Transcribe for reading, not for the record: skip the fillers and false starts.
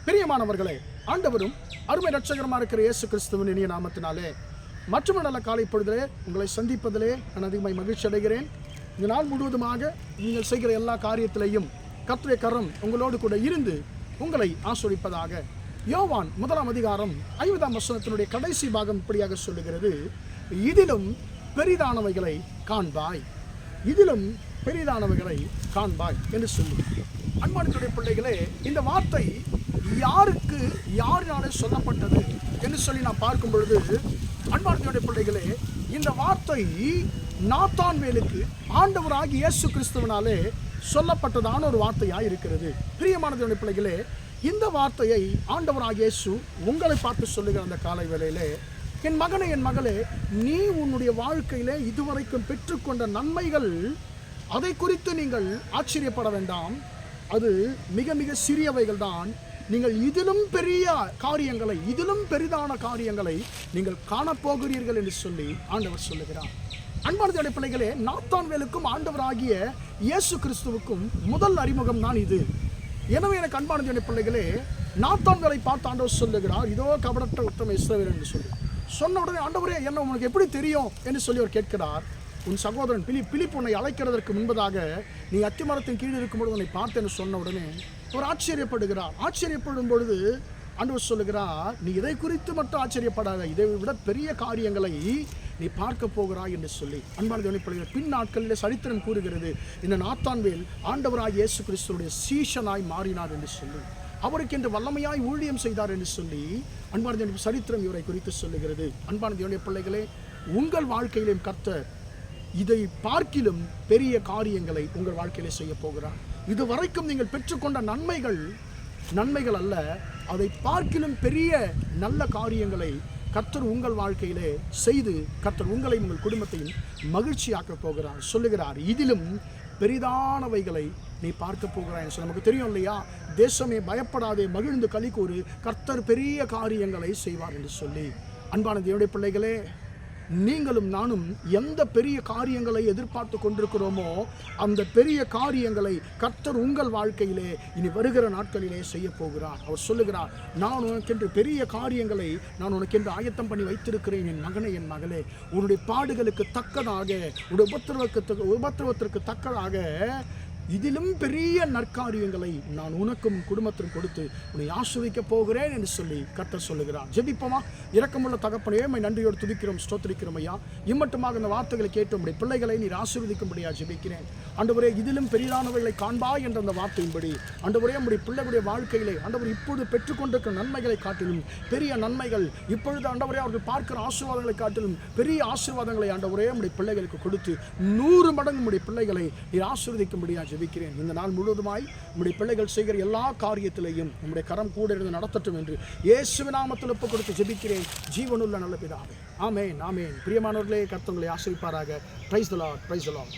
பிரியமானவர்களே, ஆண்டவரும் அருமை இரட்சகருமா இருக்கிற இயேசு கிறிஸ்துவின் இனிய நாமத்தினாலே மற்றும் நல்ல காலை பொழுதிலே உங்களை சந்திப்பதிலே நான் அதிகமாக மகிழ்ச்சி அடைகிறேன். இந்த நாள் முழுவதுமாக நீங்கள் செய்கிற எல்லா காரியத்திலையும் கர்த்தருடைய கரம் உங்களோடு கூட இருந்து உங்களை ஆசீர்வதிப்பதாக. யோவான் 1 அதிகாரம் 50 வசனத்தினுடைய கடைசி பாகம் இப்படியாக சொல்லுகிறது, இதிலும் பெரிதானவைகளை காண்பாய், இதிலும் பெரிதானவைகளை காண்பாய் என்று சொல்லி. அன்பானவருடைய பிள்ளைகளே, இந்த வார்த்தை யாருக்கு யாரினாலே சொல்லப்பட்டது என்று சொல்லி நான் பார்க்கும் பொழுது, அன்பானவருடைய பிள்ளைகளே, இந்த வார்த்தை நாத்தான்வேலுக்கு ஆண்டவராகிய இயேசு கிறிஸ்துவினாலே சொல்லப்பட்டதான ஒரு வார்த்தையாக இருக்கிறது. பிரியமானவருடைய பிள்ளைகளே, இந்த வார்த்தையை ஆண்டவராகிய இயேசு உங்களை பார்த்து சொல்லுகிற அந்த காலை வேளையிலே, என் மகனே, என் மகளே, நீ உன்னுடைய வாழ்க்கையிலே இதுவரைக்கும் பெற்றுக்கொண்ட நன்மைகள், அதை குறித்து நீங்கள் ஆச்சரியப்பட வேண்டாம். அது மிக மிக சிறியவைகள் தான். நீங்கள் இதிலும் பெரிய காரியங்களை, இதிலும் பெரிதான காரியங்களை நீங்கள் காணப்போகிறீர்கள் என்று சொல்லி ஆண்டவர் சொல்லுகிறார். அன்பான பிள்ளைகளே, நாத்தான்வேலுக்கும் ஆண்டவராகிய இயேசு கிறிஸ்துவுக்கும் முதல் அறிமுகம் தான் இது. எனவே எனக்கு அன்பான பிள்ளைகளே, நாத்தான்வேலை பார்த்து ஆண்டவர் சொல்லுகிறார், இதோ கபடற்ற உத்தம இஸ்ரவேல் என்று சொல்லி சொன்ன உடனே, ஆண்டவரே என்ன உனக்கு எப்படி தெரியும் என்று சொல்லி அவர் கேட்கிறார். உன் சகோதரன் பிலிப் உன்னை அழைக்கிறதற்கு முன்பதாக நீ அத்திமரத்தின் கீழ் இருக்கும்போது உன்னை பார்த்தேன்னு சொன்ன உடனே அவர் ஆச்சரியப்படுகிறார். ஆச்சரியப்படும் பொழுது ஆண்டவர் சொல்லுகிறார், நீ இதை குறித்து மட்டும் ஆச்சரியப்படாத, இதை விட பெரிய காரியங்களை நீ பார்க்க போகிறாய் என்று சொல்லி. அன்பான பிள்ளைகள், பின் நாட்களில் சரித்திரம் கூறுகிறது, இந்த நாத்தான்வேல் ஆண்டவராகிய இயேசு கிறிஸ்துவுடைய சீஷனாய் மாறினார் என்று சொல்லி, அவருக்கு என்று வல்லமையாய் ஊழியம் செய்தார் என்று சொல்லி அன்பான சரித்திரம் இவரை குறித்து சொல்லுகிறது. அன்பான பிள்ளைகளே, உங்கள் வாழ்க்கையிலும் கர்த்தர் இதை பார்க்கிலும் பெரிய காரியங்களை உங்கள் வாழ்க்கையிலே செய்ய போகிறார். இதுவரைக்கும் நீங்கள் பெற்றுக்கொண்ட நன்மைகள் அல்ல, அதை பார்க்கிலும் பெரிய நல்ல காரியங்களை கர்த்தர் உங்கள் வாழ்க்கையிலே செய்து கர்த்தர் உங்களையும் உங்கள் குடும்பத்தையும் மகிழ்ச்சியாக்க போகிறார். சொல்லுகிறார், இதிலும் பெரிதானவைகளை நீ பார்க்க போகிறாய். நமக்கு தெரியும் இல்லையா, தேசமே பயப்படாதே, மகிழ்ந்து களி கூறு, கர்த்தர் பெரிய காரியங்களை செய்வார் என்று சொல்லி. அன்பான தேவனுடைய பிள்ளைகளே, நீங்களும் நானும் எந்த பெரிய காரியங்களை எதிர்பார்த்து கொண்டிருக்கிறோமோ அந்த பெரிய காரியங்களை கர்த்தர் உங்கள் வாழ்க்கையிலே இனி வருகிற நாட்களிலே செய்ய போகிறார். அவர் சொல்லுகிறார், நான் உனக்கென்று பெரிய காரியங்களை நான் உனக்கென்று ஆயத்தம் பண்ணி வைத்திருக்கிறேன். என் மகனே, என் மகளே, உன்னுடைய பாடுகளுக்கு தக்கதாக, உன்னுடைய உபத்திரவத்திற்கு தக்கதாக இதிலும் பெரிய நற்காரியங்களை நான் உனக்கும் குடும்பத்திற்கும் கொடுத்து உன்னை ஆசீர்வதிக்க போகிறேன் என்று சொல்லி கர்த்தர் சொல்லுகிறார். ஜெபிப்போமா? இரக்கமுள்ள தகப்பனே, உம்மை நன்றியோடு துதிக்கிறோம், ஸ்தோத்திரிக்கிறோம் ஐயா. இம்மட்டுமாக இந்த வார்த்தைகளை கேட்டு உம்முடைய பிள்ளைகளை நீர் ஆசீர்வதிக்கும்படியா ஜெபிக்கிறேன். ஆண்டவரே, இதிலும் பெரிதானவைகளை காண்பாய் என்ற அந்த வார்த்தையின்படி ஆண்டவரே, உம்முடைய பிள்ளைகளுடைய வாழ்க்கையிலே ஆண்டவர் இப்பொழுது பெற்றுக்கொண்டிருக்கிற நன்மைகளை காட்டிலும் பெரிய நன்மைகள், இப்பொழுது ஆண்டவரே அவர்கள் பார்க்கிற ஆசீர்வாதங்களை காட்டிலும் பெரிய ஆசீர்வாதங்களை ஆண்டவரே உம்முடைய பிள்ளைகளுக்கு கொடுத்து 100 மடங்கு உம்முடைய பிள்ளைகளை நீர் ஆசீர்வதிக்கும்படியா ஜெபிக்கிறேன். இந்த நாள் முழுவதுமாய் உம்முடைய பிள்ளைகள் செய்கிற எல்லா காரியத்திலையும் உம்முடைய கரம் கூட இருந்து நடத்தட்டும் என்று இயேசுவின் நாமத்தில் ஒப்புக் கொடுத்து ஜெபிக்கிறேன், ஜீவனுள்ள நல்ல பிதாவே. ஆமென், ஆமென். பிரியமானவர்களே, கர்த்தர் உங்களை ஆசீர்வதிப்பாராக. Praise the Lord, praise the Lord.